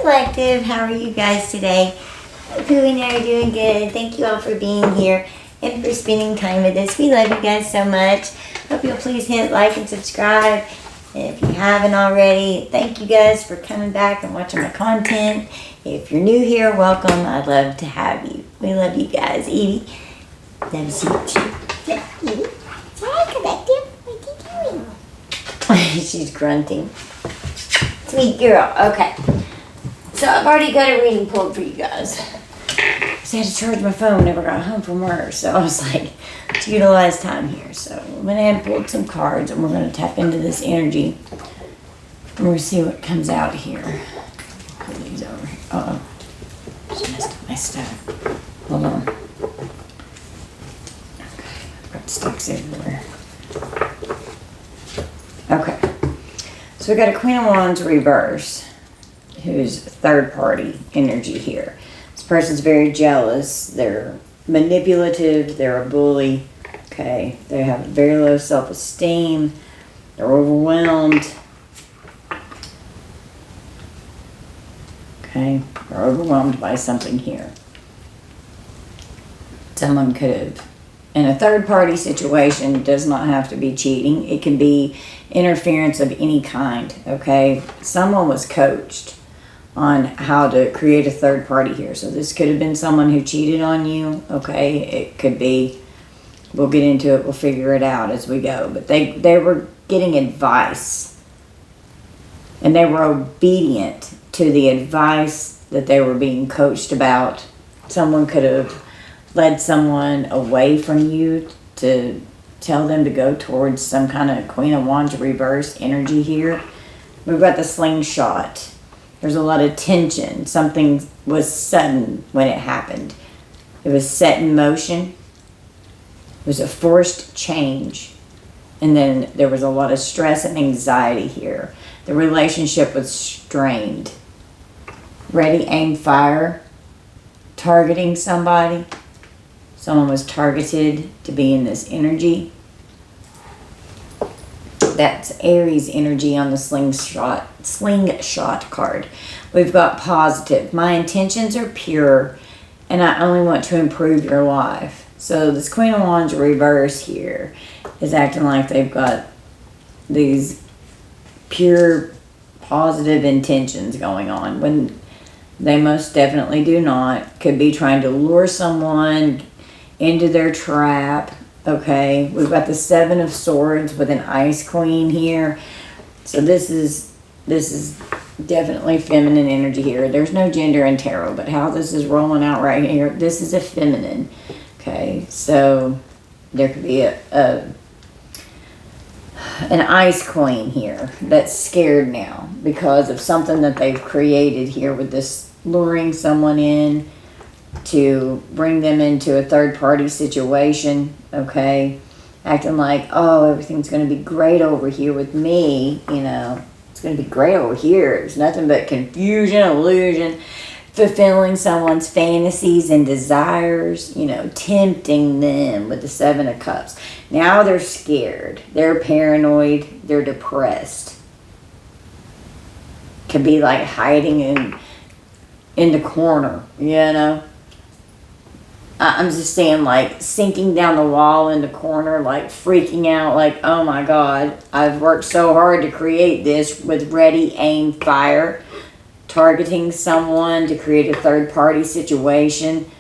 Collective, how are you guys today? Hope you and I are doing good. Thank you all for being here and for spending time with us. We love you guys so much. Hope you'll please hit like and subscribe. And if you haven't already, thank you guys for coming back and watching my content. If you're new here, welcome. I'd love to have you. We love you guys. Edie, loves you too. Edie, hi, Collective. What are you doing? She's grunting. Sweet girl. Okay. So I've already got a reading pulled for you guys. So I had to charge my phone whenever I got home from work. So I was like, let's utilize time here. So I went ahead and pulled some cards and we're going to tap into this energy. And we'll see what comes out here. Put these over here. Uh-oh. She messed up my stuff. Hold on. Okay. I've got sticks everywhere. Okay. So we got a Queen of Wands reverse, who's third party energy here. This person's very jealous. They're manipulative. They're a bully. Okay. They have very low self-esteem. They're overwhelmed. Okay. They're overwhelmed by something here. Someone could have, in a third party situation, does not have to be cheating. It can be interference of any kind. Okay. Someone was coached on how to create a third party here. So this could have been someone who cheated on you. Okay. It could be, we'll get into it. We'll figure it out as we go. But they were getting advice. And they were obedient to the advice that they were being coached about. Someone could have led someone away from you to tell them to go towards some kind of Queen of Wands reverse energy here. We've got the slingshot. There's a lot of tension. Something was sudden when it happened. It was set in motion. It was a forced change. And then there was a lot of stress and anxiety here. The relationship was strained. Ready, aim, fire. Targeting somebody. Someone was targeted to be in this energy. That's Aries energy on the slingshot card. We've got positive. My intentions are pure and I only want to improve your life. So this Queen of Wands reverse here is acting like they've got these pure positive intentions going on when they most definitely do not. Could be trying to lure someone into their trap. Okay, we've got the Seven of Swords with an Ice Queen here. So this is definitely feminine energy here. There's no gender in tarot, but how this is rolling out right here, this is a feminine. Okay, so there could be an Ice Queen here that's scared now because of something that they've created here with this luring someone in to bring them into a third-party situation, okay? Acting like, oh, everything's going to be great over here with me, you know. It's going to be great over here. It's nothing but confusion, illusion, fulfilling someone's fantasies and desires, you know, tempting them with the Seven of Cups. Now they're scared. They're paranoid. They're depressed. Could be like hiding in the corner, you know. I'm just saying, like, sinking down the wall in the corner, like, freaking out, like, oh my God, I've worked so hard to create this with ready, aim, fire, targeting someone to create a third-party situation.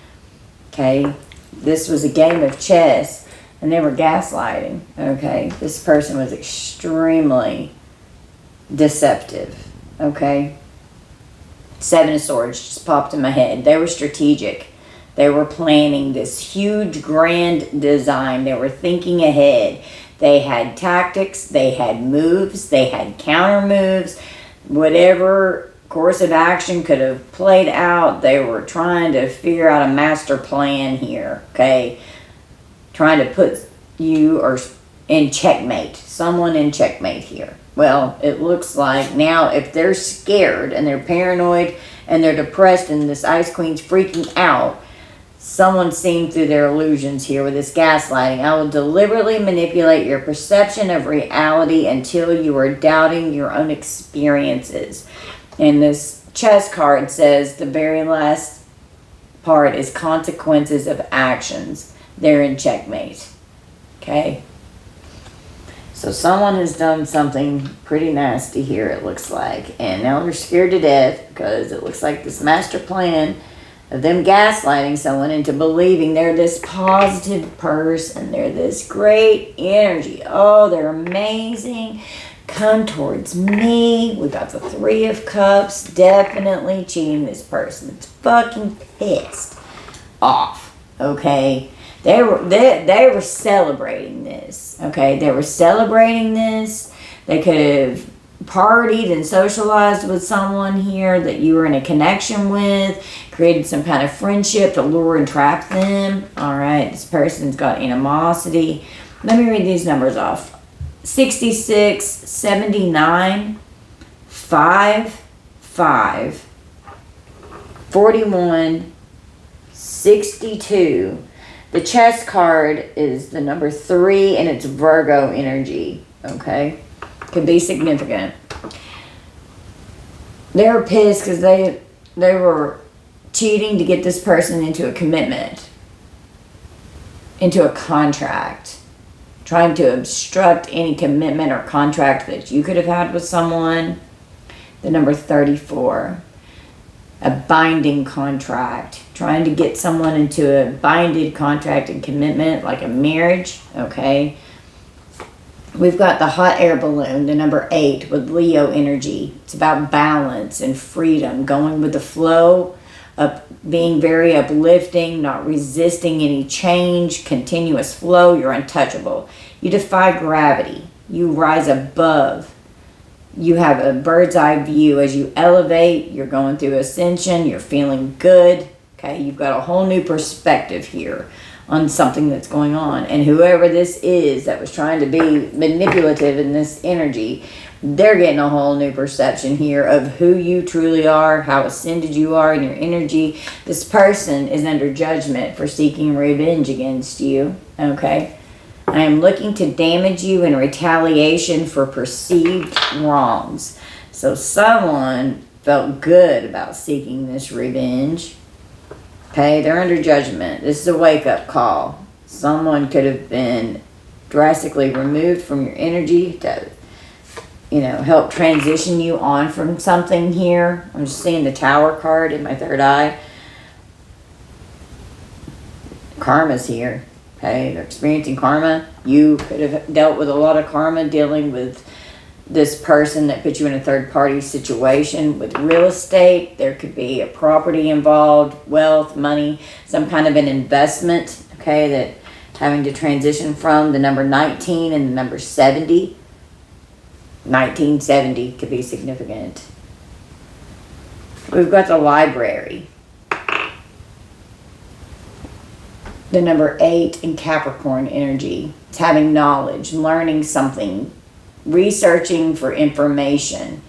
Okay, this was a game of chess, and they were gaslighting. Okay, this person was extremely deceptive. Okay, Seven of Swords just popped in my head. They were strategic. They were planning this huge grand design. They were thinking ahead. They had tactics. They had moves. They had counter moves. Whatever course of action could have played out, they were trying to figure out a master plan here. Okay? Trying to put you or in checkmate. Someone in checkmate here. Well, it looks like now if they're scared and they're paranoid and they're depressed and this Ice Queen's freaking out, someone's seeing through their illusions here with this gaslighting. I will deliberately manipulate your perception of reality until you are doubting your own experiences. And this chess card says the very last part is consequences of actions. They're in checkmate. Okay? So someone has done something pretty nasty here, it looks like. And now they're scared to death because it looks like this master plan of them gaslighting someone into believing they're this positive person. They're this great energy. Oh, they're amazing. Come towards me. We got the 3 of Cups. Definitely cheating this person. It's fucking pissed off. Okay? They were celebrating this. Okay? They were celebrating this. They could have partied and socialized with someone here that you were in a connection with, created some kind of friendship to lure and trap them. All right? This person's got animosity. Let me read these numbers off. 66, 79, 5, 5, 41, 62. The chess card is the number 3 and it's Virgo energy. Okay? Could be significant. They were pissed because they were cheating to get this person into a commitment, into a contract. Trying to obstruct any commitment or contract that you could have had with someone. The number 34. A binding contract. Trying to get someone into a binded contract and commitment, like a marriage. Okay. We've got the hot air balloon, the number 8, with Leo energy. It's about balance and freedom, going with the flow, being very uplifting, not resisting any change, continuous flow. You're untouchable. You defy gravity. You rise above. You have a bird's eye view as you elevate. You're going through ascension. You're feeling good. Okay, you've got a whole new perspective here on something that's going on. And whoever this is that was trying to be manipulative in this energy, they're getting a whole new perception here of who you truly are, how ascended you are in your energy. This person is under judgment for seeking revenge against you. Okay? I am looking to damage you in retaliation for perceived wrongs. So someone felt good about seeking this revenge. Okay, they're under judgment. This is a wake-up call. Someone could have been drastically removed from your energy to, help transition you on from something here. I'm just seeing the Tower card in my third eye. Karma's here. Okay, they're experiencing karma. You could have dealt with a lot of karma dealing with this person that put you in a third-party situation with real estate. There could be a property involved, wealth, money, some kind of an investment, okay, that having to transition from. The number 19 and the number 70. 1970 could be significant. We've got the library. The number 8 in Capricorn energy. It's having knowledge, learning something, researching for information.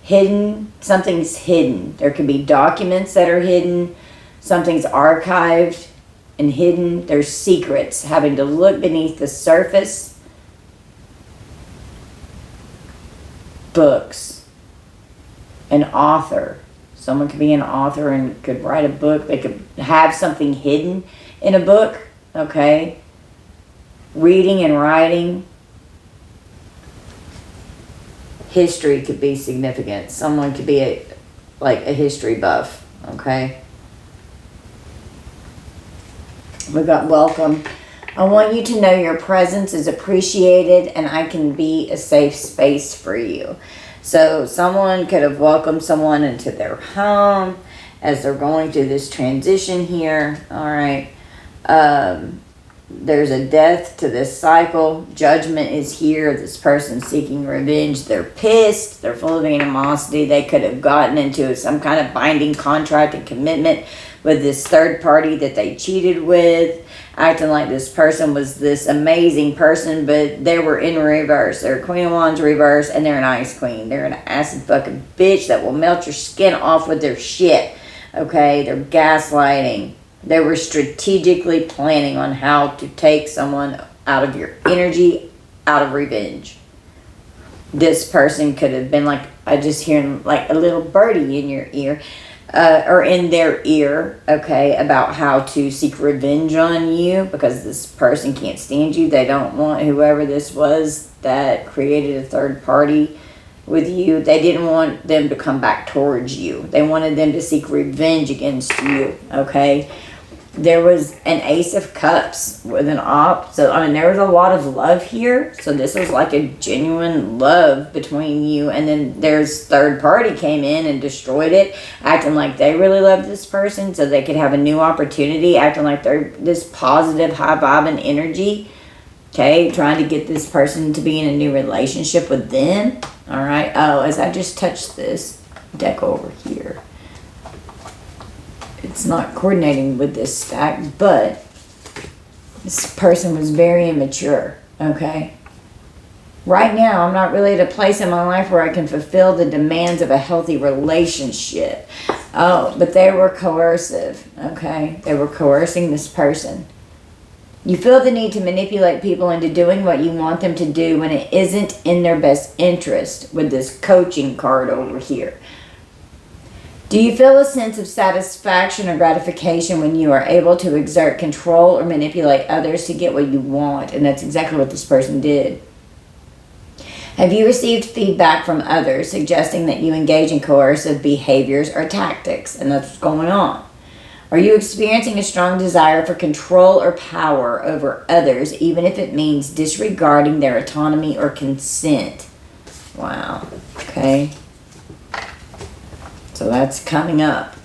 Hidden, something's hidden. There could be documents that are hidden. Something's archived and hidden. There's secrets, having to look beneath the surface. Books. An author. Someone could be an author and could write a book. They could have something hidden in a book, okay? Reading and writing. History could be significant. Someone could be a history buff, okay? We got welcome. I want you to know your presence is appreciated and I can be a safe space for you. So someone could have welcomed someone into their home as they're going through this transition here, all right? There's a death to this cycle. Judgment is here. This person's seeking revenge. They're pissed. They're full of animosity. They could have gotten into some kind of binding contract and commitment with this third party that they cheated with, acting like this person was this amazing person, but they were in reverse. They're Queen of Wands reverse, and they're an Ice Queen. They're an acid fucking bitch that will melt your skin off with their shit. Okay? They're gaslighting. They were strategically planning on how to take someone out of your energy, out of revenge. this person could have been like, I just hearing like a little birdie in your ear, or in their ear, okay, about how to seek revenge on you because this person can't stand you. They don't want whoever this was that created a third party with you. They didn't want them to come back towards you. They wanted them to seek revenge against you, okay? There was an Ace of Cups with an op. So, I mean, there was a lot of love here. So this was like a genuine love between you. And then there's third party came in and destroyed it, acting like they really loved this person so they could have a new opportunity, acting like they're this positive, high-vibing energy, okay, trying to get this person to be in a new relationship with them. All right. Oh, as I just touched this deck over here, it's not coordinating with this stack, but this person was very immature, okay? Right now, I'm not really at a place in my life where I can fulfill the demands of a healthy relationship. Oh, but they were coercive, okay? They were coercing this person. You feel the need to manipulate people into doing what you want them to do when it isn't in their best interest with this coaching card over here. Do you feel a sense of satisfaction or gratification when you are able to exert control or manipulate others to get what you want? And that's exactly what this person did. Have you received feedback from others suggesting that you engage in coercive behaviors or tactics? And that's what's going on. Are you experiencing a strong desire for control or power over others, even if it means disregarding their autonomy or consent? Wow. Okay. So that's coming up.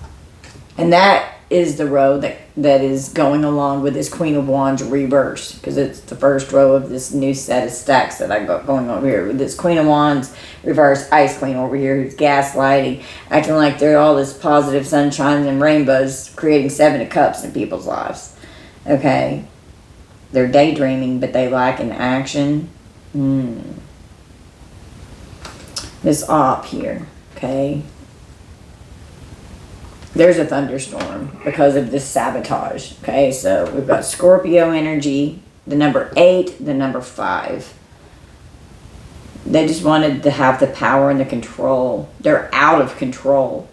And that is the row that is going along with this Queen of Wands reverse, because it's the first row of this new set of stacks that I got going over here with this Queen of Wands reverse Ice Queen over here who's gaslighting, acting like they're all this positive sunshine and rainbows, creating 7 of Cups in people's lives. Okay. They're daydreaming, but they lack in action. This op here, okay. There's a thunderstorm because of this sabotage. Okay, so we've got Scorpio energy, the number 8, the number 5. They just wanted to have the power and the control. They're out of control.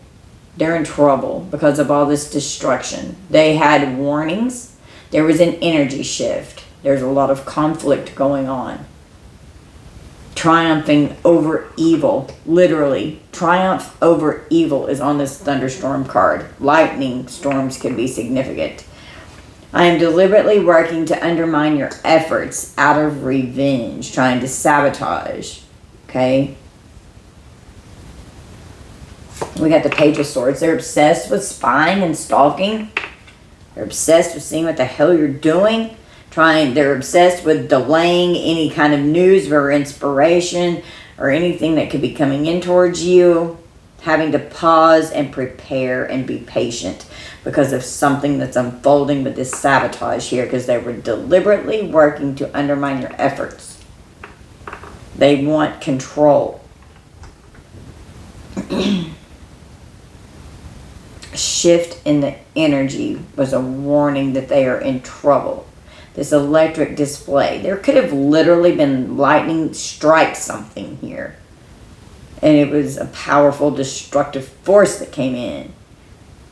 They're in trouble because of all this destruction. They had warnings. There was an energy shift. There's a lot of conflict going on. Triumphing over evil, literally. Triumph over evil is on this thunderstorm card. Lightning storms can be significant. I am deliberately working to undermine your efforts out of revenge, trying to sabotage. Okay? We got the Page of Swords. They're obsessed with spying and stalking. They're obsessed with seeing what the hell you're doing. They're obsessed with delaying any kind of news or inspiration or anything that could be coming in towards you. Having to pause and prepare and be patient because of something that's unfolding with this sabotage here, because they were deliberately working to undermine your efforts. They want control. Shift in the energy was a warning that they are in trouble. This electric display. There could have literally been lightning strike something here. And it was a powerful destructive force that came in.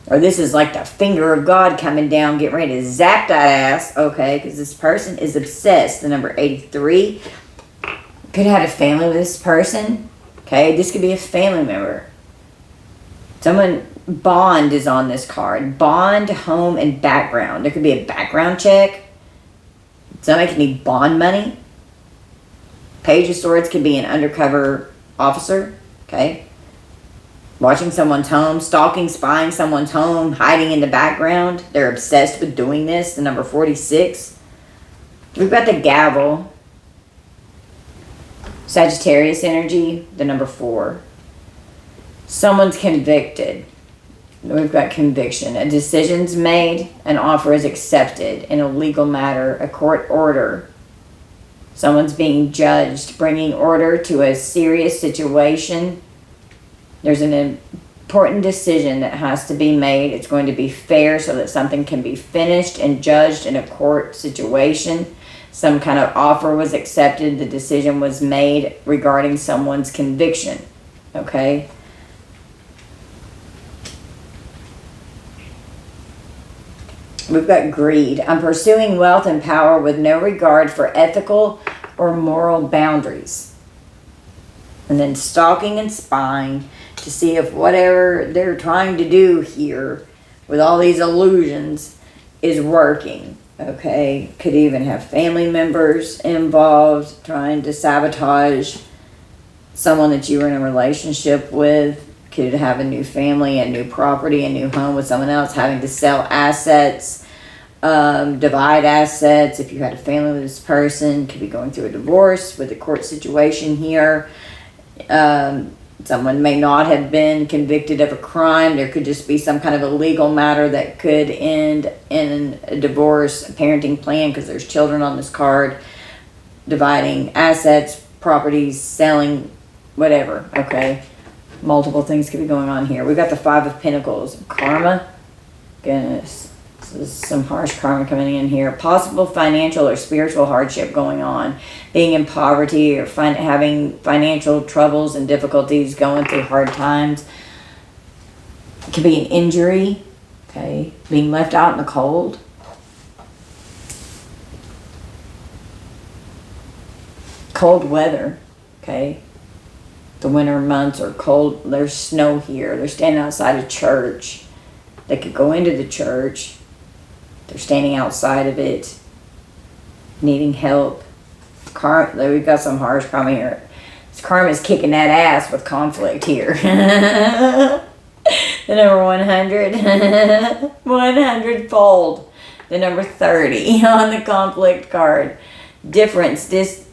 Or this is like the finger of God coming down, getting ready to zap that ass. Okay, because this person is obsessed. The number 83. Could have had a family with this person. Okay, this could be a family member. Someone, bond is on this card. Bond, home, and background. There could be a background check. Somebody could need bond money. Page of Swords could be an undercover officer. Okay. Watching someone's home, stalking, spying someone's home, hiding in the background. They're obsessed with doing this. The number 46. We've got the gavel. Sagittarius energy. The number 4. Someone's convicted. We've got conviction. A decision's made. An offer is accepted. In a legal matter, a court order. Someone's being judged, bringing order to a serious situation. There's an important decision that has to be made. It's going to be fair so that something can be finished and judged in a court situation. Some kind of offer was accepted. The decision was made regarding someone's conviction. Okay? We've got greed. I'm pursuing wealth and power with no regard for ethical or moral boundaries. And then stalking and spying to see if whatever they're trying to do here with all these illusions is working. Okay? Could even have family members involved trying to sabotage someone that you were in a relationship with. Could have a new family, a new property, a new home with someone else, having to sell assets, divide assets. If you had a family with this person, could be going through a divorce with a court situation here. Someone may not have been convicted of a crime. There could just be some kind of a legal matter that could end in a divorce, a parenting plan, because there's children on this card, dividing assets, properties, selling, whatever, okay? Multiple things could be going on here. We've got the Five of Pentacles. Karma. Goodness. This is some harsh karma coming in here. Possible financial or spiritual hardship going on. Being in poverty or having financial troubles and difficulties, going through hard times. It could be an injury. Okay. Being left out in the cold. Cold weather. Okay. The winter months are cold. There's snow here. They're standing outside a church. They could go into the church. They're standing outside of it, needing help. We've got some harsh karma here. This karma is kicking that ass with conflict here. The number 100. 100 fold. The number 30 on the conflict card. Differences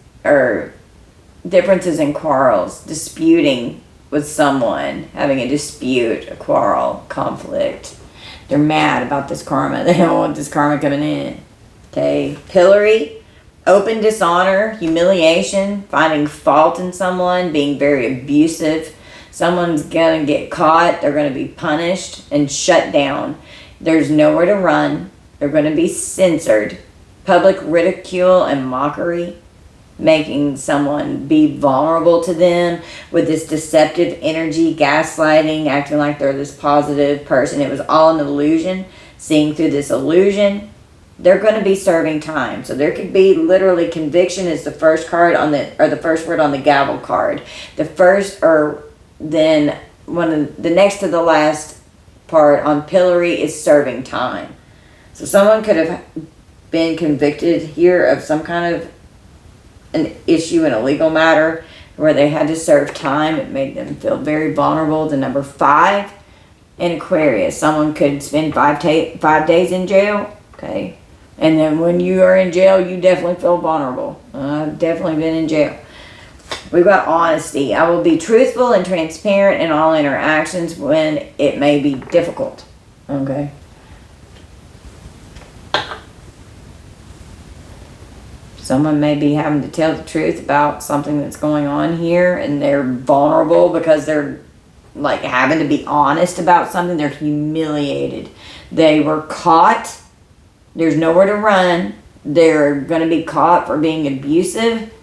and quarrels, disputing with someone, having a dispute, a quarrel, conflict. They're mad about this karma. They don't want this karma coming in. Okay, pillory, open dishonor, humiliation, finding fault in someone, being very abusive. Someone's gonna get caught. They're gonna be punished and shut down. There's nowhere to run. They're gonna be censored. Public ridicule and mockery. Making someone be vulnerable to them with this deceptive energy, gaslighting, acting like they're this positive person. It was all an illusion. Seeing through this illusion, they're going to be serving time. So there could be literally conviction is the first card on the first word on the gavel card. The first, or then the next to the last part on pillory is serving time. So someone could have been convicted here of some kind of an issue in a legal matter where they had to serve time. It made them feel very vulnerable. The number 5 in Aquarius. Someone could spend 5 days in jail. Okay. And then when you are in jail, you definitely feel vulnerable. I've definitely been in jail. We've got honesty. I will be truthful and transparent in all interactions when it may be difficult. Okay. Someone may be having to tell the truth about something that's going on here, and they're vulnerable because they're like having to be honest about something. They're humiliated. They were caught. There's nowhere to run. They're going to be caught for being abusive.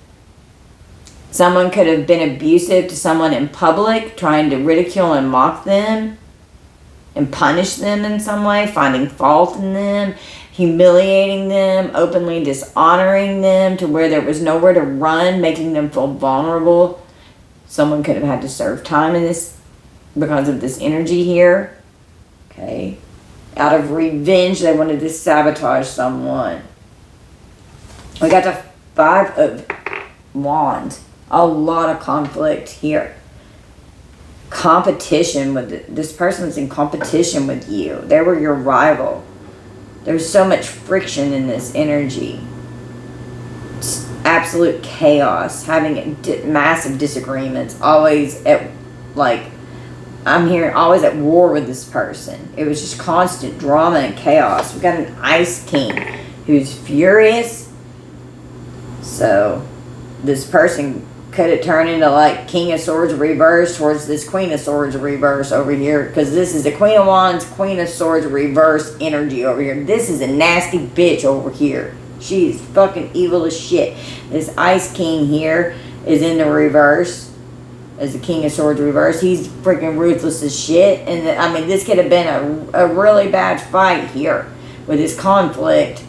Someone could have been abusive to someone in public, trying to ridicule and mock them and punish them in some way, finding fault in them, humiliating them, openly dishonoring them to where there was nowhere to run, making them feel vulnerable. Someone could have had to serve time in this because of this energy here. Okay. Out of revenge, they wanted to sabotage someone. We got the 5 of Wands. A lot of conflict here. Competition with this person's in competition with you. They were your rival. There's so much friction in this energy. It's absolute chaos. Having massive disagreements. Always at, I'm here always at war with this person. It was just constant drama and chaos. We've got an Ice King who's furious. So this person could it turn into King of Swords reverse towards this Queen of Swords reverse over here? Because this is the Queen of Wands, Queen of Swords reverse energy over here. This is a nasty bitch over here. She is fucking evil as shit. This Ice King here is in the reverse. As the King of Swords reverse. He's freaking ruthless as shit. And I mean, this could have been a really bad fight here with this conflict.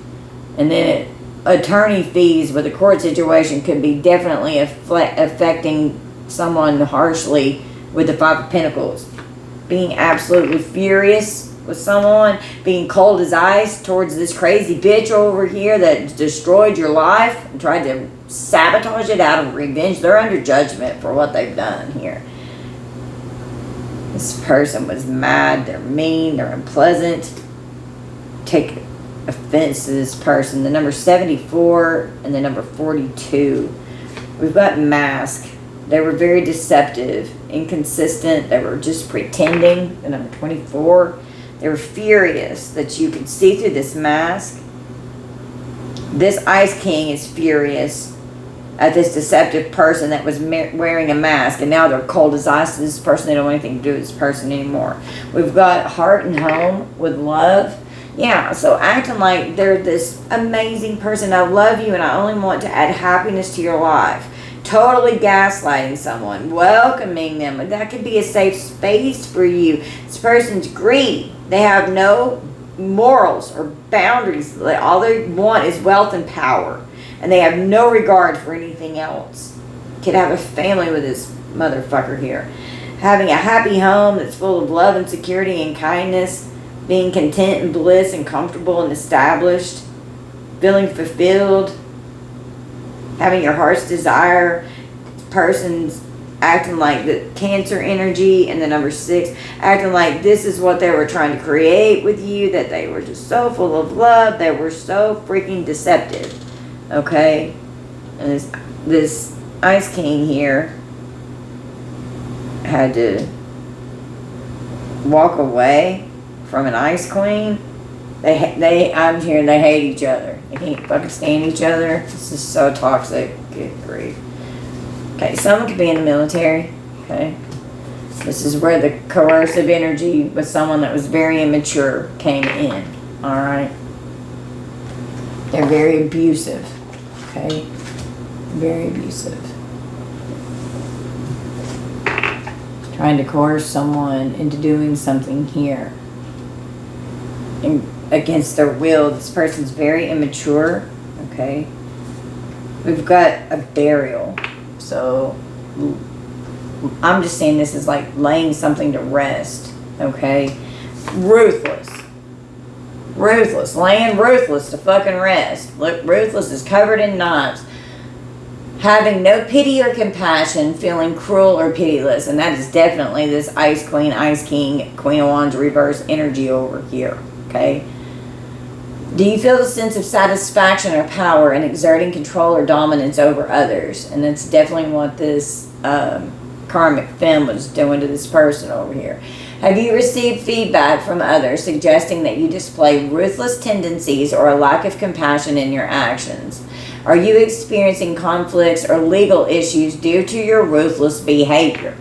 And then attorney fees with the court situation could be definitely affecting someone harshly with the Five of Pentacles. Being absolutely furious with someone, being cold as ice towards this crazy bitch over here that destroyed your life and tried to sabotage it out of revenge. They're under judgment for what they've done here. This person was mad, they're mean, they're unpleasant. Take offense to this person. The number 74 and the number 42. We've got mask. They were very deceptive, inconsistent. They were just pretending. The number 24. They were furious that you could see through this mask. This Ice King is furious at this deceptive person that was wearing a mask, and now they're cold as ice to this person. They don't want anything to do with this person anymore. We've got heart and home with love. Yeah, so acting like they're this amazing person. I love you and I only want to add happiness to your life. Totally gaslighting someone, welcoming them. That could be a safe space for you. This person's greedy. They have no morals or boundaries. All they want is wealth and power. And they have no regard for anything else. Could have a family with this motherfucker here. Having a happy home that's full of love and security and kindness. Being content and bliss and comfortable and established. Feeling fulfilled. Having your heart's desire. Person's acting like the Cancer energy and the number 6. Acting like this is what they were trying to create with you. That they were just so full of love. They were so freaking deceptive. Okay? And this Ice King here had to walk away from an Ice Queen. I'm hearing they hate each other. They can't fucking stand each other. This is so toxic. Good grief. Okay, someone could be in the military. Okay. This is where the coercive energy with someone that was very immature came in. Alright. They're very abusive. Okay. Very abusive. Trying to coerce someone into doing something here. Against their will. This person's very immature. Okay. We've got a burial. So I'm just saying this is like laying something to rest. Okay. Ruthless. Ruthless. Laying ruthless to fucking rest. Look, ruthless is covered in knots. Having no pity or compassion, feeling cruel or pitiless. And that is definitely this Ice Queen, Ice King, Queen of Wands reverse energy over here. Okay. Do you feel the sense of satisfaction or power in exerting control or dominance over others? And that's definitely what this karmic femme was doing to this person over here. Have you received feedback from others suggesting that you display ruthless tendencies or a lack of compassion in your actions? Are you experiencing conflicts or legal issues due to your ruthless behavior?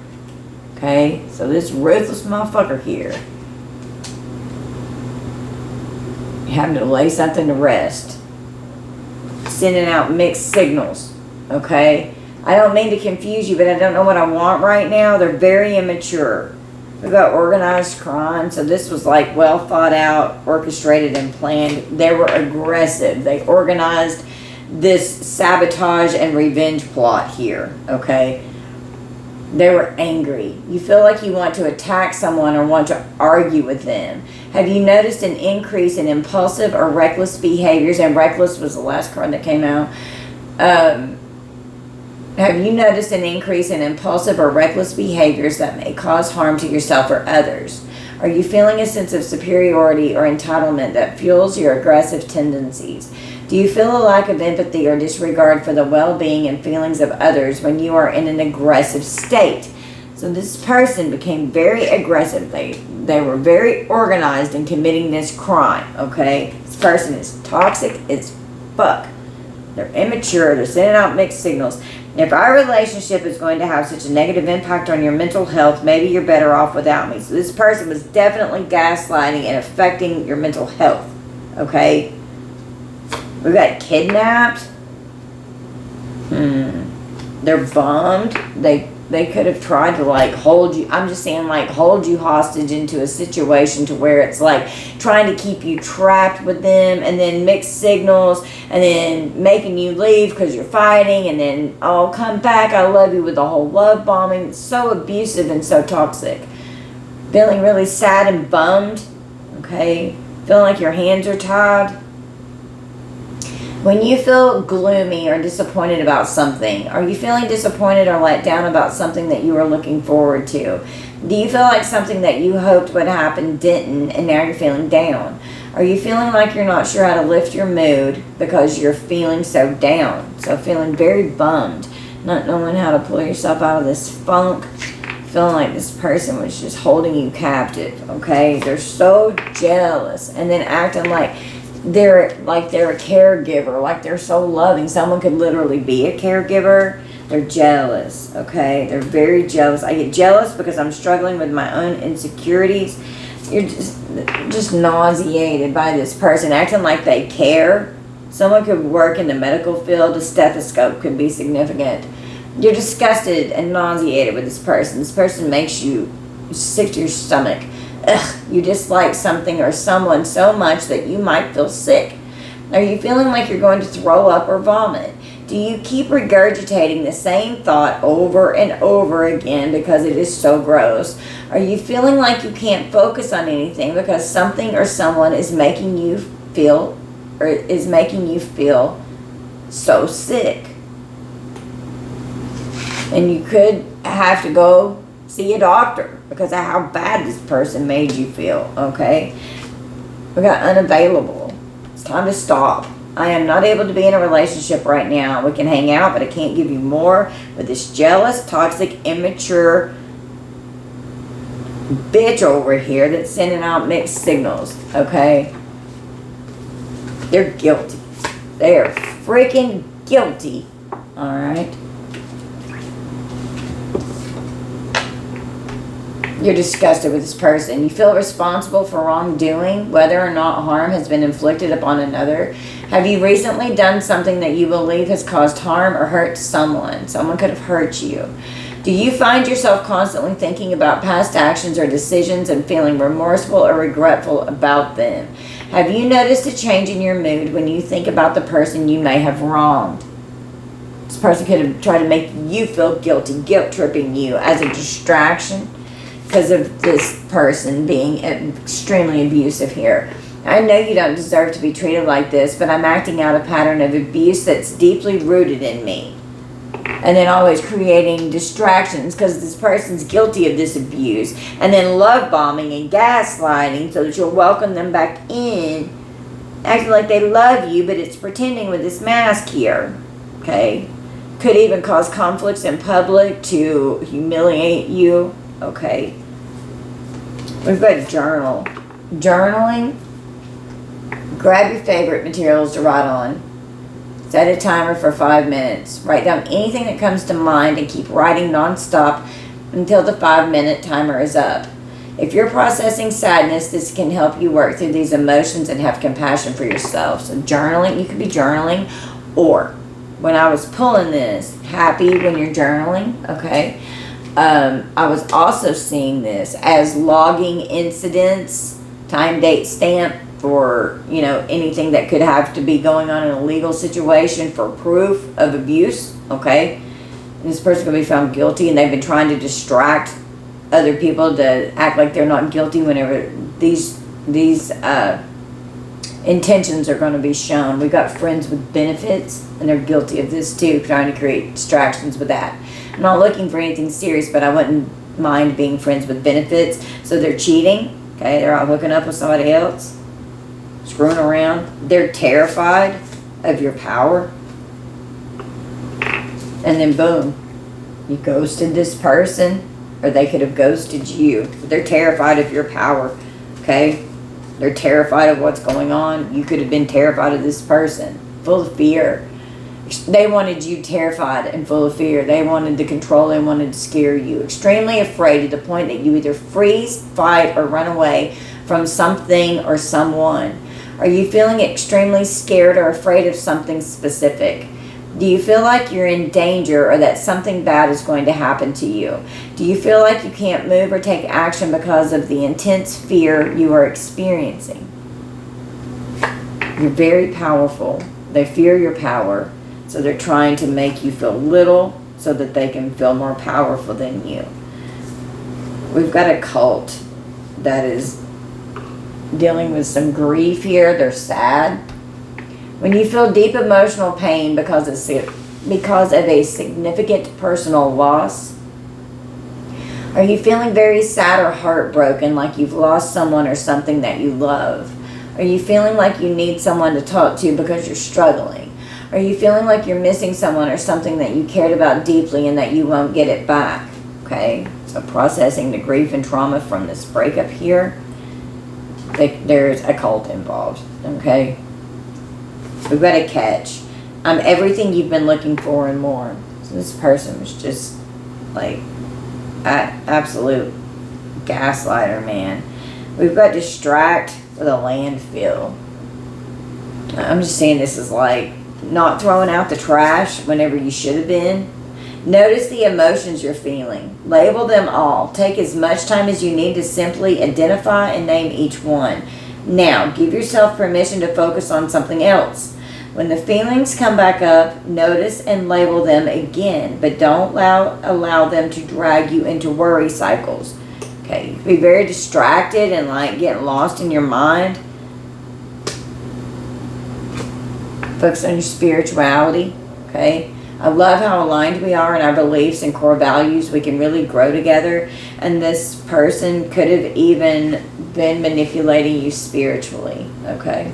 Okay, so this ruthless motherfucker here, having to lay something to rest, sending out mixed signals. Okay, I don't mean to confuse you, but I don't know what I want right now. They're very immature. We've got organized crime, so this was like well thought out, orchestrated and planned. They were aggressive. They organized this sabotage and revenge plot here. Okay, they were angry. You feel like you want to attack someone or want to argue with them. Have you noticed an increase in impulsive or reckless behaviors? And reckless was the last card that came out. Have you noticed an increase in impulsive or reckless behaviors that may cause harm to yourself or others? Are you feeling a sense of superiority or entitlement that fuels your aggressive tendencies? Do you feel a lack of empathy or disregard for the well-being and feelings of others when you are in an aggressive state? So this person became very aggressive. They were very organized in committing this crime, okay? This person is toxic as fuck. They're immature. They're sending out mixed signals. If our relationship is going to have such a negative impact on your mental health, maybe you're better off without me. So this person was definitely gaslighting and affecting your mental health, okay? We got kidnapped. They're bummed. They could have tried to like hold you. I'm just saying like hold you hostage into a situation to where it's like trying to keep you trapped with them, and then mixed signals, and then making you leave because you're fighting, and then oh come back, I love you, with the whole love bombing. It's so abusive and so toxic. Feeling really sad and bummed. Okay, feeling like your hands are tied. When you feel gloomy or disappointed about something, are you feeling disappointed or let down about something that you were looking forward to? Do you feel like something that you hoped would happen didn't, and now you're feeling down? Are you feeling like you're not sure how to lift your mood because you're feeling so down? So feeling very bummed, not knowing how to pull yourself out of this funk, feeling like this person was just holding you captive, okay? They're so jealous, and then acting like they're a caregiver, like they're so loving. Someone could literally be a caregiver. They're jealous, okay? They're very jealous. I get jealous because I'm struggling with my own insecurities. You're just nauseated by this person, acting like they care. Someone could work in the medical field. A stethoscope could be significant. You're disgusted and nauseated with this person. This person makes you sick to your stomach. Ugh, you dislike something or someone so much that you might feel sick. Are you feeling like you're going to throw up or vomit? Do you keep regurgitating the same thought over and over again because it is so gross? Are you feeling like you can't focus on anything because something or someone is making you feel so sick? And you could have to go see a doctor because of how bad this person made you feel, okay? We got unavailable. It's time to stop. I am not able to be in a relationship right now. We can hang out, but I can't give you more with this jealous, toxic, immature bitch over here that's sending out mixed signals, okay? They're guilty. They are freaking guilty, all right? You're disgusted with this person. You feel responsible for wrongdoing, whether or not harm has been inflicted upon another. Have you recently done something that you believe has caused harm or hurt someone? Someone could have hurt you. Do you find yourself constantly thinking about past actions or decisions and feeling remorseful or regretful about them? Have you noticed a change in your mood when you think about the person you may have wronged? This person could have tried to make you feel guilty, guilt-tripping you as a distraction because of this person being extremely abusive here. I know you don't deserve to be treated like this, but I'm acting out a pattern of abuse that's deeply rooted in me. And then always creating distractions because this person's guilty of this abuse. And then love bombing and gaslighting so that you'll welcome them back in. Acting like they love you, but it's pretending with this mask here. Okay? Could even cause conflicts in public to humiliate you. Okay. We've got journal. Journaling. Grab your favorite materials to write on. Set a timer for 5 minutes. Write down anything that comes to mind and keep writing nonstop until the 5-minute timer is up. If you're processing sadness, this can help you work through these emotions and have compassion for yourself. So journaling, you could be journaling, or when I was pulling this, happy when you're journaling, okay? I was also seeing this as logging incidents, time, date, stamp for, you know, anything that could have to be going on in a legal situation for proof of abuse, okay? And this person could be found guilty, and they've been trying to distract other people to act like they're not guilty whenever these intentions are going to be shown. We got friends with benefits, and they're guilty of this too, trying to create distractions with that. I'm not looking for anything serious, but I wouldn't mind being friends with benefits. So they're cheating, okay? They're out hooking up with somebody else, screwing around. They're terrified of your power. And then boom, you ghosted this person, or they could have ghosted you. They're terrified of your power, okay? They're terrified of what's going on. You could have been terrified of this person, full of fear. They wanted you terrified and full of fear. They wanted to control. They wanted to scare you. Extremely afraid to the point that you either freeze, fight, or run away from something or someone. Are you feeling extremely scared or afraid of something specific? Do you feel like you're in danger or that something bad is going to happen to you? Do you feel like you can't move or take action because of the intense fear you are experiencing? You're very powerful. They fear your power, so they're trying to make you feel little so that they can feel more powerful than you. We've got a cult that is dealing with some grief here. They're sad. When you feel deep emotional pain because of a significant personal loss, are you feeling very sad or heartbroken, like you've lost someone or something that you love? Are you feeling like you need someone to talk to because you're struggling? Are you feeling like you're missing someone or something that you cared about deeply and that you won't get it back? Okay, so processing the grief and trauma from this breakup here, there's a cult involved, okay? We've got a catch. I'm everything you've been looking for and more. So this person was just like absolute gaslighter, man. We've got distract with a landfill. I'm just saying this is like not throwing out the trash whenever you should have been. Notice the emotions you're feeling. Label them all. Take as much time as you need to simply identify and name each one. Now, give yourself permission to focus on something else. When the feelings come back up, notice and label them again, but don't allow them to drag you into worry cycles. Okay, you can be very distracted and like getting lost in your mind. Focus on your spirituality, okay? I love how aligned we are in our beliefs and core values. We can really grow together. And this person could have even been manipulating you spiritually, okay?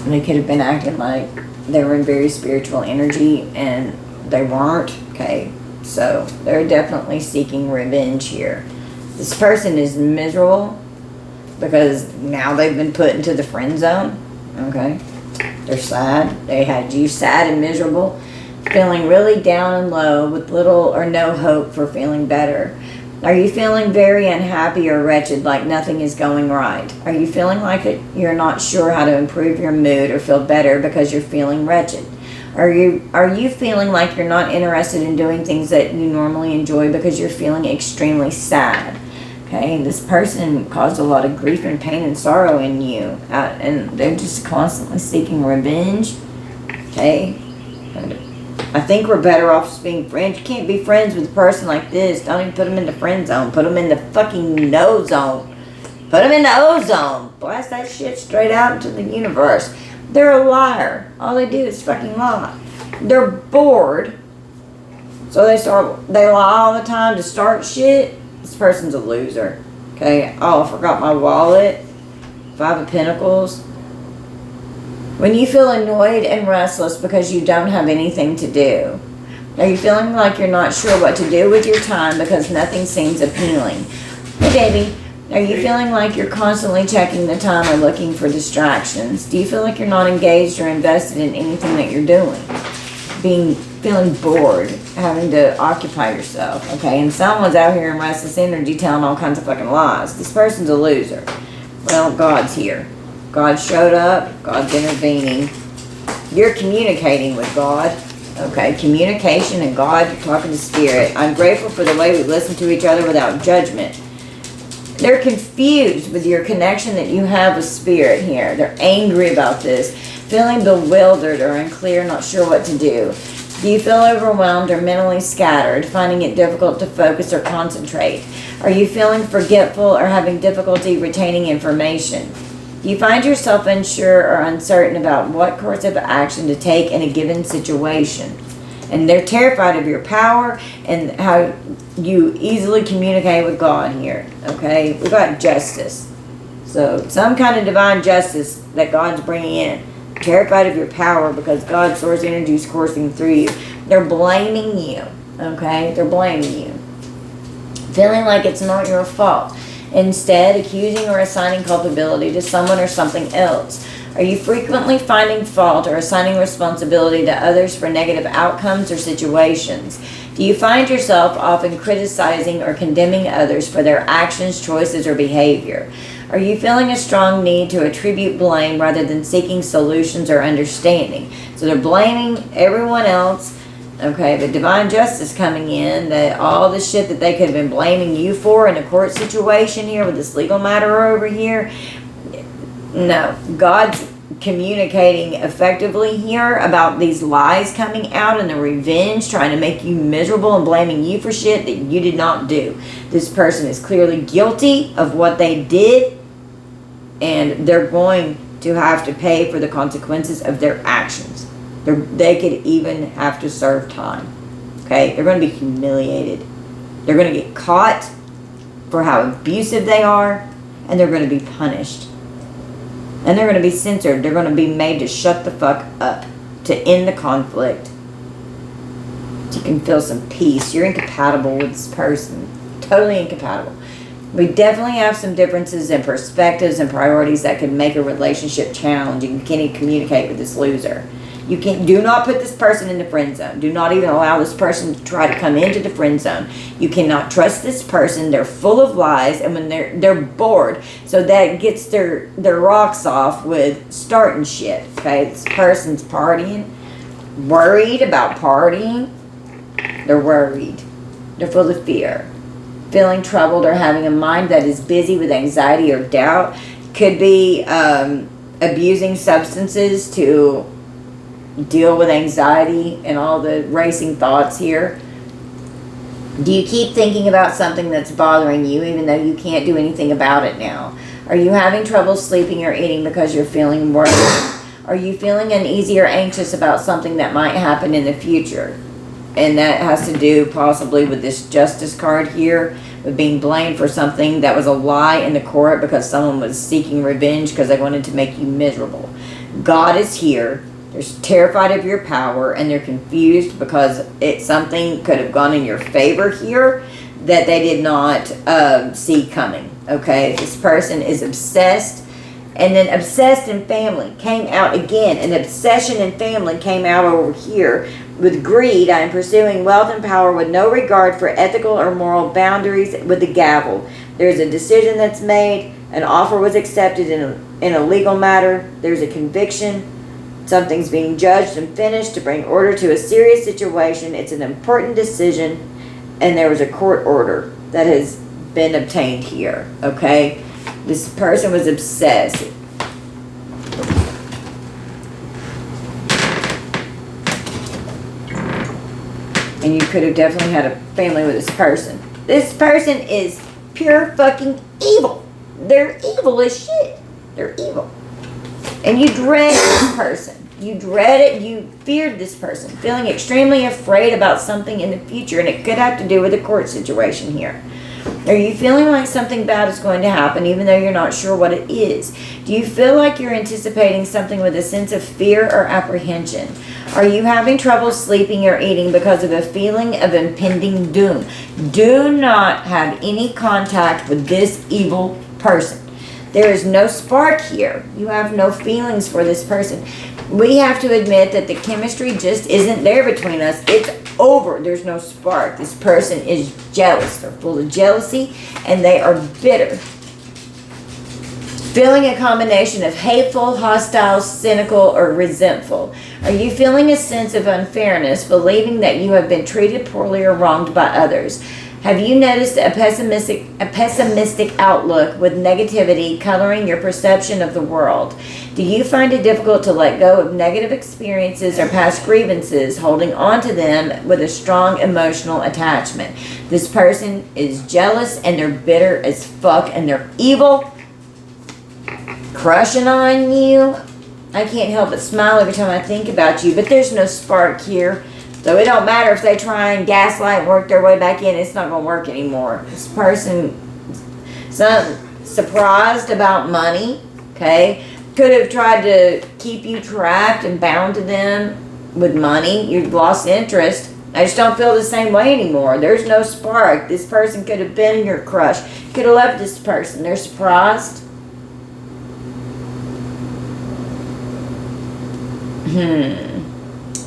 And they could have been acting like they were in very spiritual energy and they weren't, okay? So they're definitely seeking revenge here. This person is miserable because now they've been put into the friend zone, okay? They're sad. They had you sad and miserable, feeling really down and low with little or no hope for feeling better. Are you feeling very unhappy or wretched, like nothing is going right? Are you feeling like you're not sure how to improve your mood or feel better because you're feeling wretched? Are you feeling like you're not interested in doing things that you normally enjoy because you're feeling extremely sad? Okay, this person caused a lot of grief and pain and sorrow in you, and they're just constantly seeking revenge. Okay, and I think we're better off just being friends. You can't be friends with a person like this. Don't even put them in the friend zone. Put them in the fucking no zone. Put them in the ozone. Blast that shit straight out into the universe. They're a liar. All they do is fucking lie. They're bored, so they lie all the time to start shit. This person's a loser. Okay. Oh, I forgot my wallet. 5 of Pentacles. When you feel annoyed and restless because you don't have anything to do. Are you feeling like you're not sure what to do with your time because nothing seems appealing? Hey, baby. Are you feeling like you're constantly checking the time or looking for distractions? Do you feel like you're not engaged or invested in anything that you're doing? Feeling bored, having to occupy yourself, okay? And someone's out here in restless energy telling all kinds of fucking lies. This person's a loser. Well, God's here. God showed up. God's intervening. You're communicating with God, okay? Communication and God, you're talking to Spirit. I'm grateful for the way we listen to each other without judgment. They're confused with your connection that you have with Spirit here. They're angry about this, feeling bewildered or unclear, not sure what to do. Do you feel overwhelmed or mentally scattered, finding it difficult to focus or concentrate? Are you feeling forgetful or having difficulty retaining information? Do you find yourself unsure or uncertain about what course of action to take in a given situation? And they're terrified of your power and how you easily communicate with God here, okay? We've got justice. So some kind of divine justice that God's bringing in. Terrified of your power because God's source energy is coursing through you. They're blaming you, okay? They're blaming you. Feeling like it's not your fault. Instead, accusing or assigning culpability to someone or something else. Are you frequently finding fault or assigning responsibility to others for negative outcomes or situations? Do you find yourself often criticizing or condemning others for their actions, choices, or behavior? Are you feeling a strong need to attribute blame rather than seeking solutions or understanding? So they're blaming everyone else. Okay, but divine justice coming in, that all the shit that they could have been blaming you for in a court situation here with this legal matter over here. No, God's communicating effectively here about these lies coming out and the revenge, trying to make you miserable and blaming you for shit that you did not do. This person is clearly guilty of what they did, and they're going to have to pay for the consequences of their actions. They could even have to serve time. Okay, they're going to be humiliated. They're going to get caught for how abusive they are, and they're going to be punished. And they're going to be censored. They're going to be made to shut the fuck up, to end the conflict. So you can feel some peace. You're incompatible with this person. Totally incompatible. We definitely have some differences in perspectives and priorities that could make a relationship challenging. You can't even communicate with this loser. You can't. Do not put this person in the friend zone. Do not even allow this person to try to come into the friend zone. You cannot trust this person. They're full of lies, and when they're bored, so that gets their rocks off with starting shit. Okay, this person's partying, worried about partying. They're worried. They're full of fear, feeling troubled, or having a mind that is busy with anxiety or doubt. Could be abusing substances to deal with anxiety and all the racing thoughts here. Do you keep thinking about something that's bothering you even though you can't do anything about it now? Are you having trouble sleeping or eating because you're feeling worried? Are you feeling uneasy or anxious about something that might happen in the future? And that has to do possibly with this justice card here, with being blamed for something that was a lie in the court because someone was seeking revenge because they wanted to make you miserable. God is here. They're terrified of your power, and they're confused because something could have gone in your favor here that they did not see coming. Okay, this person is obsessed, and then obsessed and family came out again. An obsession and family came out over here with greed. I am pursuing wealth and power with no regard for ethical or moral boundaries with the gavel. There's a decision that's made. An offer was accepted in a legal matter. There's a conviction. Something's being judged and finished to bring order to a serious situation. It's an important decision, and there was a court order that has been obtained here. Okay, this person was obsessed. And you could have definitely had a family with this person. This person is pure fucking evil. They're evil as shit. They're evil. And you dread this person. You dread it. You feared this person. Feeling extremely afraid about something in the future. And it could have to do with a court situation here. Are you feeling like something bad is going to happen even though you're not sure what it is? Do you feel like you're anticipating something with a sense of fear or apprehension? Are you having trouble sleeping or eating because of a feeling of impending doom? Do not have any contact with this evil person. There is no spark here. You have no feelings for this person. We have to admit that the chemistry just isn't there between us. It's over. There's no spark. This person is jealous. They're full of jealousy, and they are bitter. Feeling a combination of hateful, hostile, cynical, or resentful. Are you feeling a sense of unfairness, believing that you have been treated poorly or wronged by others? Have you noticed a pessimistic outlook with negativity coloring your perception of the world? Do you find it difficult to let go of negative experiences or past grievances, holding on to them with a strong emotional attachment? This person is jealous, and they're bitter as fuck, and they're evil, crushing on you. I can't help but smile every time I think about you, but there's no spark here. So it don't matter if they try and gaslight and work their way back in. It's not going to work anymore. This person, surprised about money, okay? Could have tried to keep you trapped and bound to them with money. You've lost interest. I just don't feel the same way anymore. There's no spark. This person could have been your crush. Could have loved this person. They're surprised.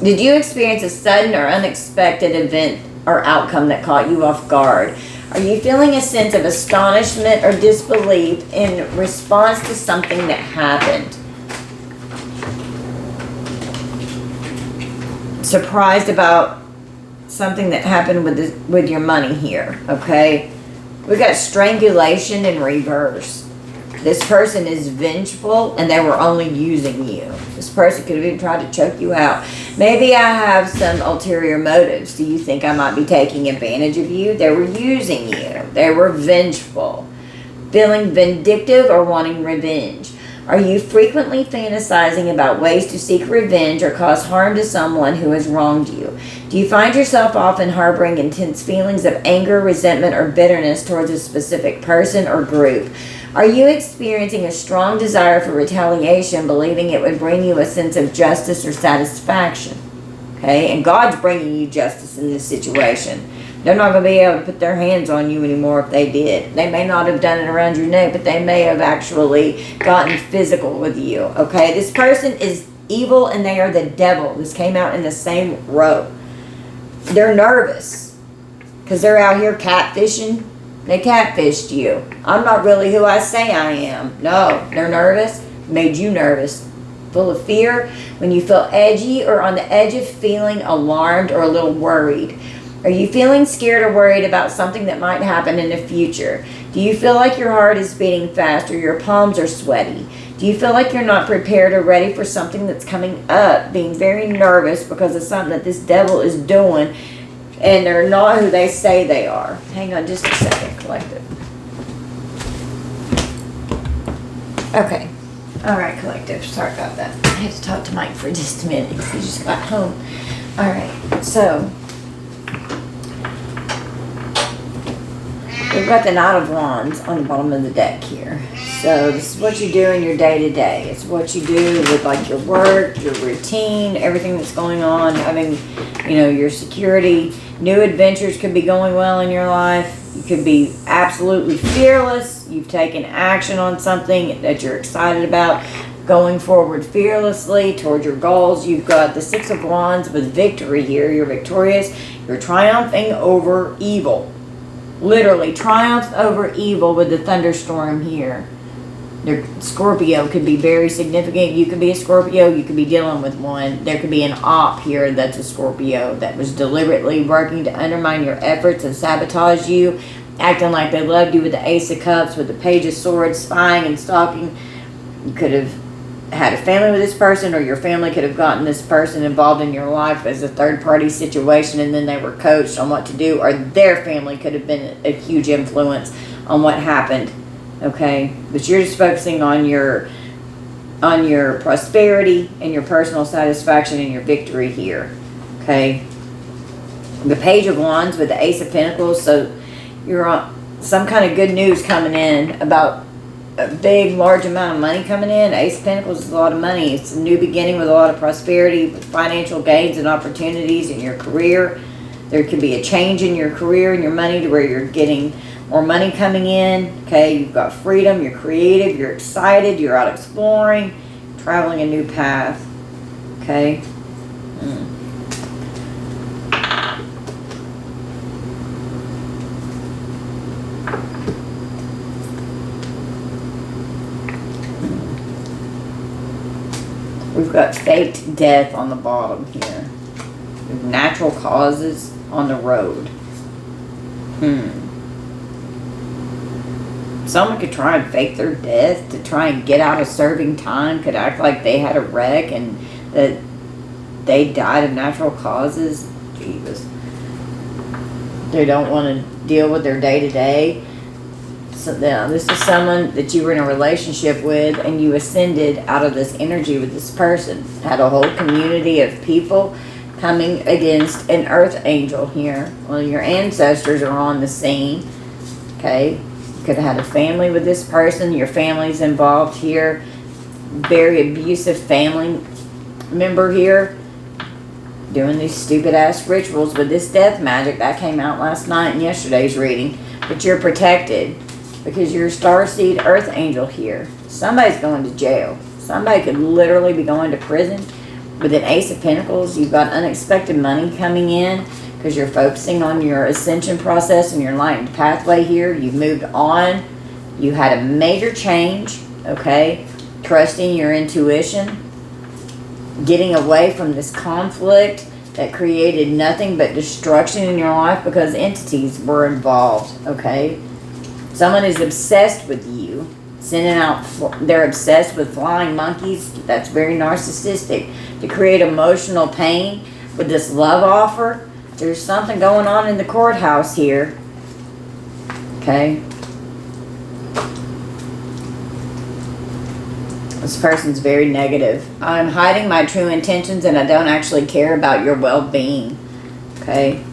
Did you experience a sudden or unexpected event or outcome that caught you off guard? Are you feeling a sense of astonishment or disbelief in response to something that happened? Surprised about something that happened with your money here, okay? We got strangulation in reverse. This person is vengeful and they were only using you. This person could have even tried to choke you out. Maybe I have some ulterior motives. Do you think I might be taking advantage of you? They were using you. They were vengeful. Feeling vindictive or wanting revenge. Are you frequently fantasizing about ways to seek revenge or cause harm to someone who has wronged you? Do you find yourself often harboring intense feelings of anger, resentment, or bitterness towards a specific person or group? Are you experiencing a strong desire for retaliation, believing it would bring you a sense of justice or satisfaction? Okay, and God's bringing you justice in this situation. They're not going to be able to put their hands on you anymore if they did. They may not have done it around your neck, but they may have actually gotten physical with you. Okay, this person is evil and they are the devil. This came out in the same row. They're nervous because they're out here catfishing. They catfished you. I'm not really who I say I am. No, they're nervous. Made you nervous. Full of fear. When you feel edgy or on the edge of feeling alarmed or a little worried. Are you feeling scared or worried about something that might happen in the future? Do you feel like your heart is beating fast or your palms are sweaty? Do you feel like you're not prepared or ready for something that's coming up? Being very nervous because of something that this devil is doing and they're not who they say they are. Hang on just a second, collective. Okay. Alright, collective. Sorry about that. I had to talk to Mike for just a minute because he just got home. Alright, so we've got the Knight of Wands on the bottom of the deck here. So this is what you do in your day-to-day. It's what you do with like your work, your routine, everything that's going on, having, your security. New adventures could be going well in your life. You could be absolutely fearless. You've taken action on something that you're excited about. Going forward fearlessly toward your goals. You've got the Six of Wands with victory here. You're victorious. You're triumphing over evil. Literally triumphed over evil with the thunderstorm here. Your Scorpio could be very significant. You could be a Scorpio. You could be dealing with one. There could be an op here that's a Scorpio that was deliberately working to undermine your efforts and sabotage you, acting like they loved you with the Ace of Cups, with the Page of Swords, spying and stalking. You could have had a family with this person, or your family could have gotten this person involved in your life as a third-party situation, and then they were coached on what to do, or their family could have been a huge influence on what happened. Okay, but you're just focusing on your prosperity and your personal satisfaction and your victory here. Okay, the Page of Wands with the Ace of Pentacles. So you're on some kind of good news coming in about a big, large amount of money coming in. Ace of Pentacles is a lot of money. It's a new beginning with a lot of prosperity, with financial gains and opportunities in your career. There could be a change in your career and your money to where you're getting more money coming in. Okay, you've got freedom, you're creative, you're excited, you're out exploring, traveling a new path. Okay. We've got faked death on the bottom here. Natural causes on the road. Someone could try and fake their death to try and get out of serving time, could act like they had a wreck and that they died of natural causes. Jesus. They don't want to deal with their day-to-day. So now, this is someone that you were in a relationship with and you ascended out of this energy with this person. Had a whole community of people coming against an earth angel here. Well, your ancestors are on the scene. Okay. You could have had a family with this person. Your family's involved here. Very abusive family member here. Doing these stupid ass rituals with this death magic. That came out last night in yesterday's reading. But you're protected. Because you're a starseed earth angel here. Somebody's going to jail. Somebody could literally be going to prison. With an Ace of Pentacles, you've got unexpected money coming in. because you're focusing on your ascension process and your enlightened pathway here. You've moved on. You had a major change, okay? Trusting your intuition. Getting away from this conflict that created nothing but destruction in your life because entities were involved, okay? Someone is obsessed with you. They're obsessed with flying monkeys. That's very narcissistic. To create emotional pain with this love offer. There's something going on in the courthouse here. Okay. This person's very negative. I'm hiding my true intentions and I don't actually care about your well-being. Okay.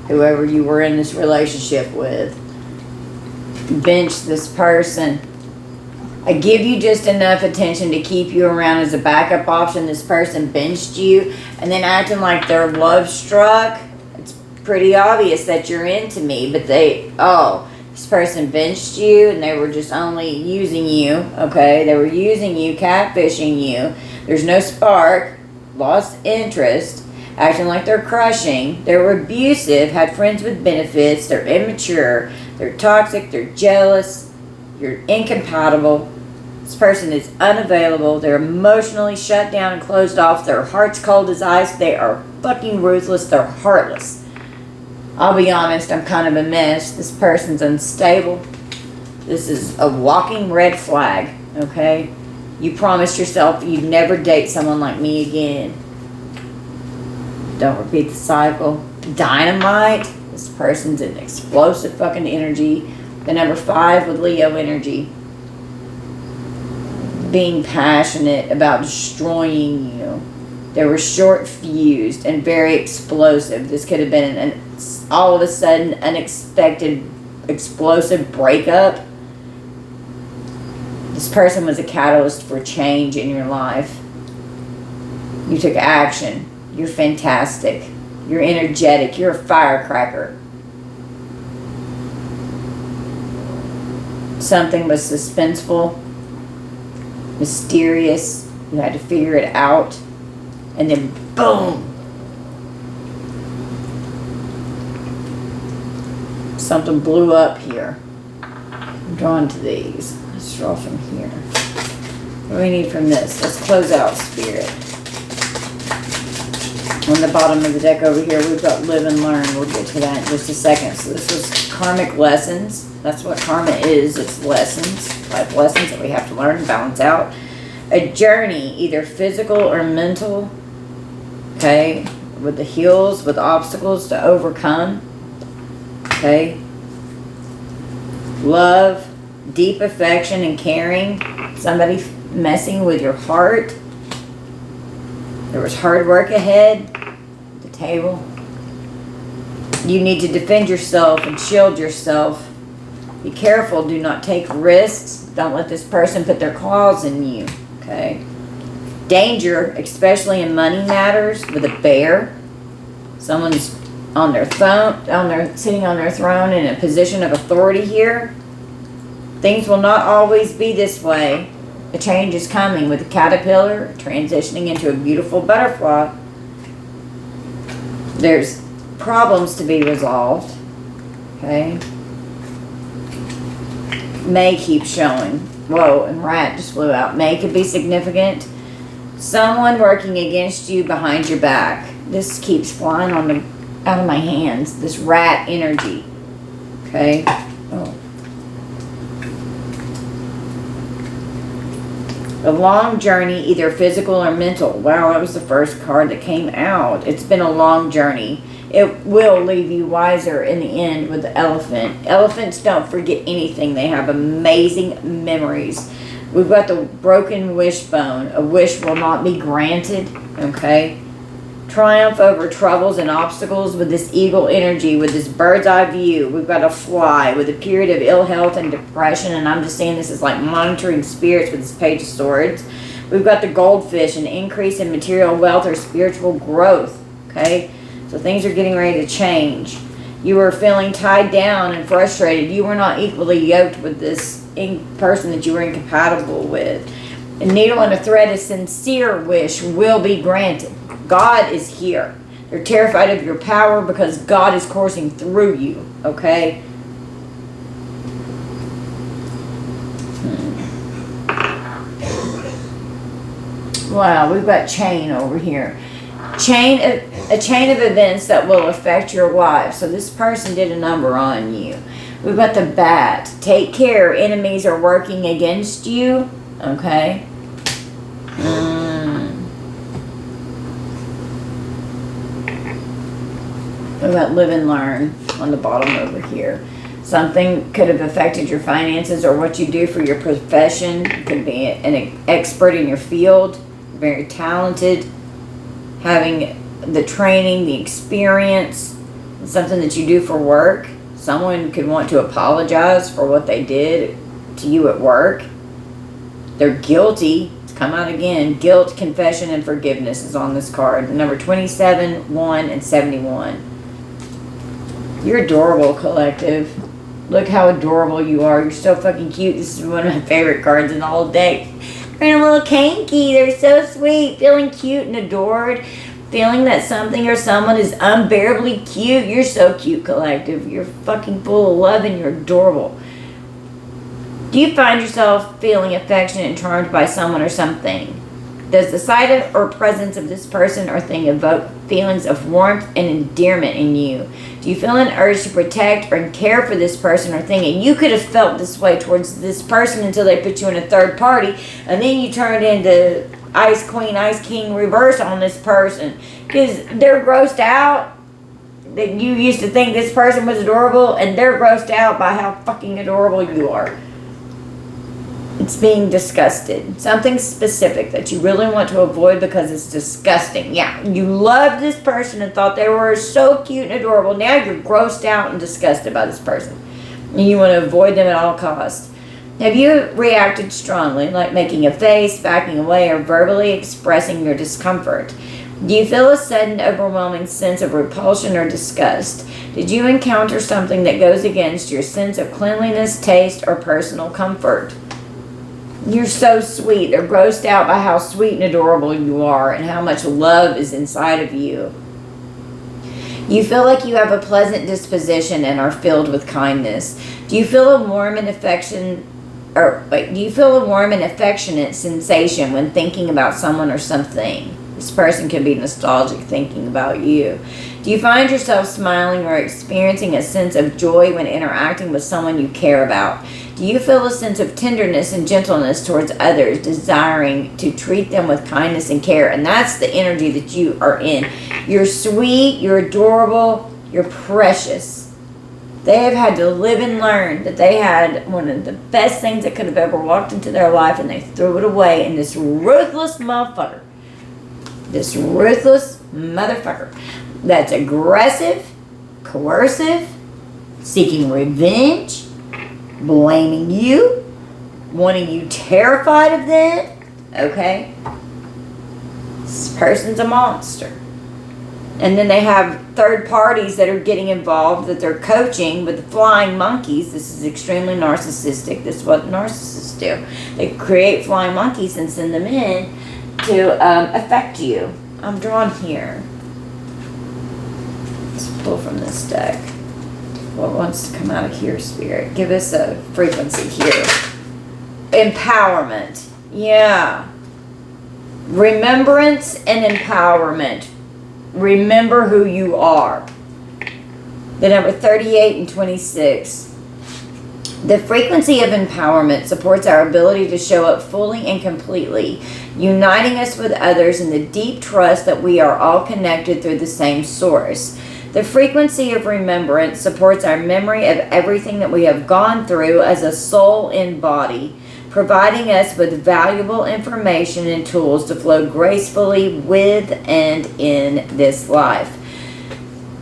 Whoever you were in this relationship with. Bench this person. I give you just enough attention to keep you around as a backup option. This person benched you and then acting like they're love struck. It's pretty obvious that you're into me, but this person benched you and they were just only using you, okay? They were using you, catfishing you. There's no spark, lost interest, acting like they're crushing. They were abusive, had friends with benefits, they're immature, they're toxic, they're jealous. You're incompatible. This person is unavailable. They're emotionally shut down and closed off. Their heart's cold as ice. They are fucking ruthless. They're heartless. I'll be honest, I'm kind of a mess. This person's unstable. This is a walking red flag, okay? You promised yourself you'd never date someone like me again. Don't repeat the cycle. Dynamite. This person's an explosive fucking energy. The number 5 with Leo energy. Being passionate about destroying you. They were short-fused and very explosive. This could have been an all of a sudden unexpected explosive breakup. This person was a catalyst for change in your life. You took action. You're fantastic. You're energetic. You're a firecracker. Something was suspenseful, mysterious. You had to figure it out. And then boom. Something blew up here. I'm drawn to these. Let's draw from here. What do we need from this? Let's close out Spirit. On the bottom of the deck over here, we've got Live and Learn. We'll get to that in just a second. So this was Karmic lessons. That's what karma is. It's lessons, life lessons that we have to learn and balance out. A journey, either physical or mental. Okay, with the hills, with obstacles to overcome. Okay. Love, deep affection and caring. Somebody messing with your heart. There was hard work ahead. The table. You need to defend yourself and shield yourself. Be careful. Do not take risks. Don't let this person put their claws in you. Okay. Danger, especially in money matters, with a bear. Someone's on their throne, sitting on their throne in a position of authority here. Things will not always be this way. A change is coming with a caterpillar transitioning into a beautiful butterfly. There's problems to be resolved. Okay. May keep showing. Whoa, and rat just flew out. May could be significant. Someone working against you behind your back. This keeps flying out of my hands. This rat energy. Okay. Oh. A long journey, either physical or mental. Wow, that was the first card that came out. It's been a long journey. It will leave you wiser in the end with the elephant. Elephants don't forget anything. They have amazing memories. We've got the broken wishbone. A wish will not be granted. Okay. Triumph over troubles and obstacles with this eagle energy, with this bird's eye view. We've got a fly with a period of ill health and depression. And I'm just saying this is like monitoring spirits with this Page of Swords. We've got the goldfish, an increase in material wealth or spiritual growth. Okay. So things are getting ready to change. You were feeling tied down and frustrated. You were not equally yoked with this person that you were incompatible with. A needle and a thread, a sincere wish will be granted. God is here. You're terrified of your power because God is coursing through you, okay? Wow, we've got chain over here. A chain of events that will affect your life. So this person did a number on you. We've got the bat. Take care. Enemies are working against you. Okay. We've got live and learn on the bottom over here. Something could have affected your finances or what you do for your profession. You could be an expert in your field. Very talented. Having the training, the experience. Something that you do for work. Someone could want to apologize for what they did to you at work. They're guilty. It's come out again. Guilt, confession, and forgiveness is on this card. Number 27, 1, and 71. You're adorable, collective. Look how adorable you are. You're so fucking cute. This is one of my favorite cards in the whole deck. They're a little kinky. They're so sweet. Feeling cute and adored. Feeling that something or someone is unbearably cute. You're so cute, collective. You're fucking full of love and you're adorable. Do you find yourself feeling affectionate and charmed by someone or something? Does the sight of or presence of this person or thing evoke feelings of warmth and endearment in you? Do you feel an urge to protect or care for this person or thing? And you could have felt this way towards this person until they put you in a third party. And then you turned into Ice Queen, Ice King reverse on this person. Because they're grossed out. That you used to think this person was adorable. And they're grossed out by how fucking adorable you are. It's being disgusted. Something specific that you really want to avoid because it's disgusting. Yeah, you loved this person and thought they were so cute and adorable. Now you're grossed out and disgusted by this person. And you want to avoid them at all costs. Have you reacted strongly, like making a face, backing away, or verbally expressing your discomfort? Do you feel a sudden, overwhelming sense of repulsion or disgust? Did you encounter something that goes against your sense of cleanliness, taste, or personal comfort? You're so sweet. They're grossed out by how sweet and adorable you are and how much love is inside of you. You feel like you have a pleasant disposition and are filled with kindness. Do you feel a warm and affectionate sensation when thinking about someone or something? This person could be nostalgic thinking about you. Do you find yourself smiling or experiencing a sense of joy when interacting with someone you care about? Do you feel a sense of tenderness and gentleness towards others, desiring to treat them with kindness and care? And that's the energy that you are in. You're sweet, you're adorable, you're precious. They have had to live and learn that they had one of the best things that could have ever walked into their life, and they threw it away in this ruthless motherfucker. This ruthless motherfucker that's aggressive, coercive, seeking revenge, blaming you, wanting you terrified of them. Okay? This person's a monster. And then they have third parties that are getting involved, that they're coaching with the flying monkeys. This is extremely narcissistic. This is what narcissists do. They create flying monkeys and send them in to affect you. I'm drawn here. Let's pull from this deck. What wants to come out of here, Spirit? Give us a frequency here. Empowerment. Yeah. Remembrance and empowerment. Remember who you are. The number 38 and 26. The frequency of empowerment supports our ability to show up fully and completely, uniting us with others in the deep trust that we are all connected through the same source. The frequency of remembrance supports our memory of everything that we have gone through as a soul and body, providing us with valuable information and tools to flow gracefully with and in this life.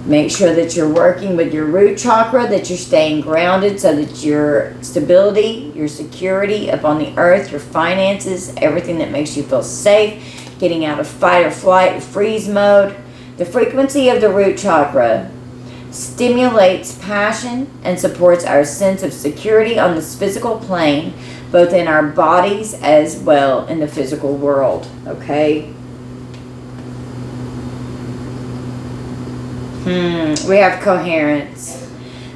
Make sure that you're working with your root chakra, that you're staying grounded so that your stability, your security up on the earth, your finances, everything that makes you feel safe, getting out of fight or flight or freeze mode. The frequency of the root chakra stimulates passion and supports our sense of security on this physical plane, both in our bodies as well in the physical world. Okay? We have coherence.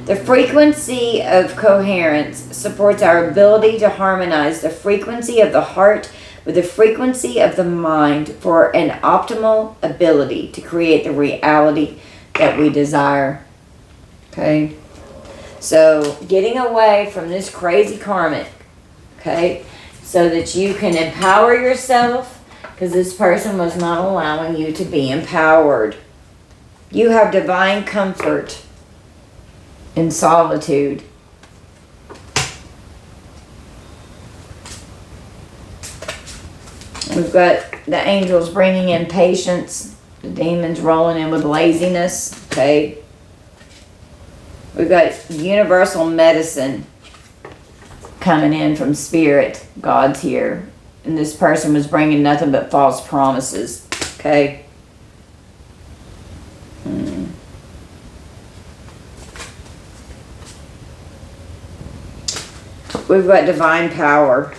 The frequency of coherence supports our ability to harmonize the frequency of the heart with the frequency of the mind for an optimal ability to create the reality that we desire. Okay? So, getting away from this crazy karmic, okay? So that you can empower yourself, because this person was not allowing you to be empowered. You have divine comfort in solitude. We've got the angels bringing in patience. The demons rolling in with laziness. Okay. We've got universal medicine coming in from spirit. God's here. And this person was bringing nothing but false promises. Okay. We've got divine power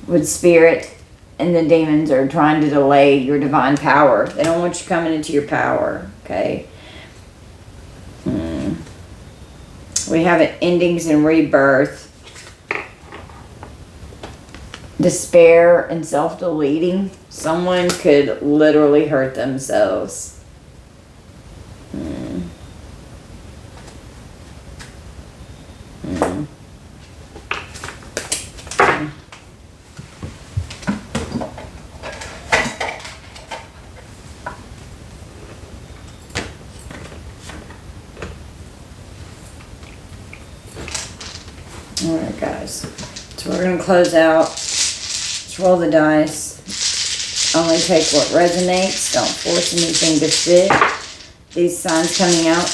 with spirit, and the demons are trying to delay your divine power. They don't want you coming into your power, okay? We have endings and rebirth. Despair and self-deleting. Someone could literally hurt themselves. Alright guys, so we're going to close out. Let's roll the dice. Only take what resonates. Don't force anything to fit. These signs coming out,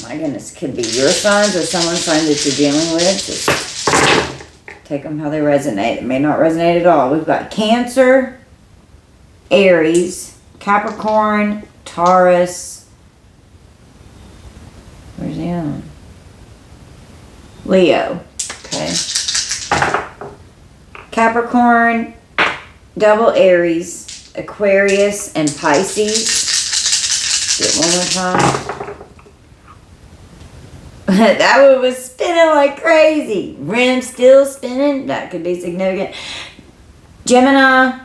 my goodness, could be your signs or someone's sign that you're dealing with. Just take them how they resonate. It may not resonate at all. We've got Cancer, Aries, Capricorn, Taurus. Where's the other one? Leo. Okay. Capricorn, double Aries, Aquarius, and Pisces. Do it one more time. That one was spinning like crazy. Rim still spinning. That could be significant. Gemini,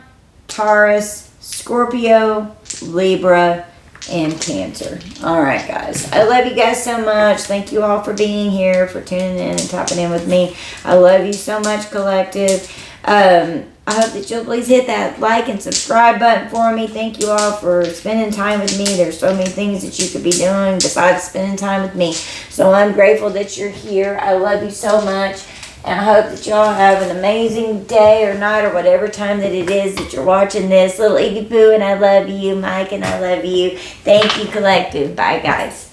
Taurus, Scorpio, Libra, and Cancer. Alright guys, I love you guys so much. Thank you all for being here, for tuning in and tapping in with me. I love you so much, collective. I hope that you'll please hit that like and subscribe button for me. Thank you all for spending time with me. There's so many things that you could be doing besides spending time with me. So I'm grateful that you're here. I love you so much. And I hope that y'all have an amazing day or night or whatever time that it is that you're watching this. Little Iggy Poo, and I love you. Mike, and I love you. Thank you, collective. Bye, guys.